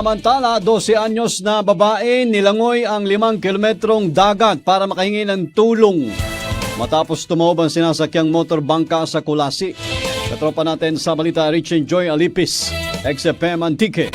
Samantala, 12 anyos na babae nilangoy ang 5 kilometrong dagat para makahingi ng tulong matapos tumaob ang sinasakyang motorbangka sa Kulasi. Katropa natin sa balita, Rich and Joy Alipis, XFM Antique.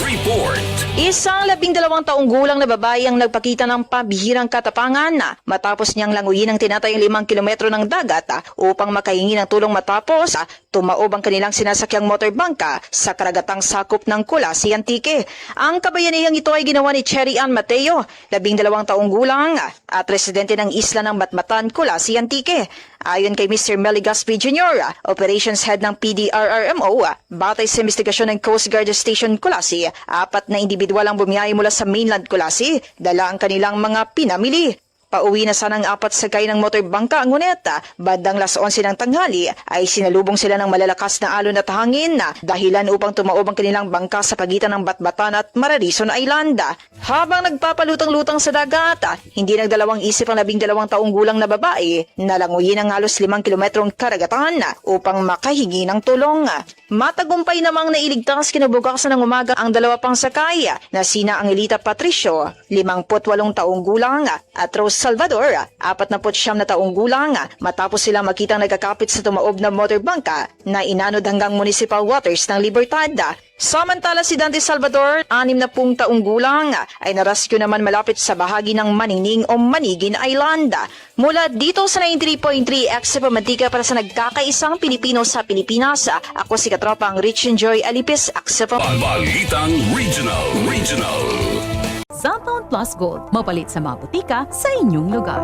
Report. Isang 12 taong gulang na babae ang nagpakita ng pabihirang katapangan matapos niyang languyin ang tinatayong 5 kilometro ng dagat upang makahingi ng tulong matapos tumaob ang kanilang sinasakyang motorbangka sa karagatang sakop ng Kulasi Antique. Ang kabayanihang ito ay ginawa ni Cherry Ann Mateo, 12 taong gulang at residente ng isla ng Matmatan, Kulasi Antique. Ayon kay Mr. Meli Gaspi Jr., Operations Head ng PDRRMO, batay sa investigasyon ng Coast Guard Station Kulasi, 4 na individual ang bumiyahe mula sa mainland Kulasi, dala ang kanilang mga pinamili. Pauwi na sanang 4 sakay ng motorbangka, ngunit bandang 11 ng tanghali ay sinalubong sila ng malalakas na alon at hangin dahilan upang tumaob ang kanilang bangka sa pagitan ng Batbatan at Mararison Island. Habang nagpapalutang-lutang sa dagat, hindi nagdalawang isip ang 12 taong gulang na babae na languyin ang halos 5 kilometrong karagatan upang makahingi ng tulong. Matagumpay namang nailigtas kinabukasan ng umaga ang 2 pang sakay na sina Angelita Patricio, 58 taong gulang, at Rose Salvador, 49 na taong gulang, matapos silang makitang nagkakapit sa tumaob na motorbangka na inanod hanggang municipal waters ng Libertad. Samantala si Dante Salvador, 60 taong gulang, ay narescue naman malapit sa bahagi ng Maningning o Manigin Island. Mula dito sa 93.3 XFM Mantika para sa nagkakaisang Pilipino sa Pilipinas, ako si Katropang Rich and Joy Alipis, XFM. Balitang Regional. Cellphone Plus Gold, mapalit sa mga butika sa inyong lugar.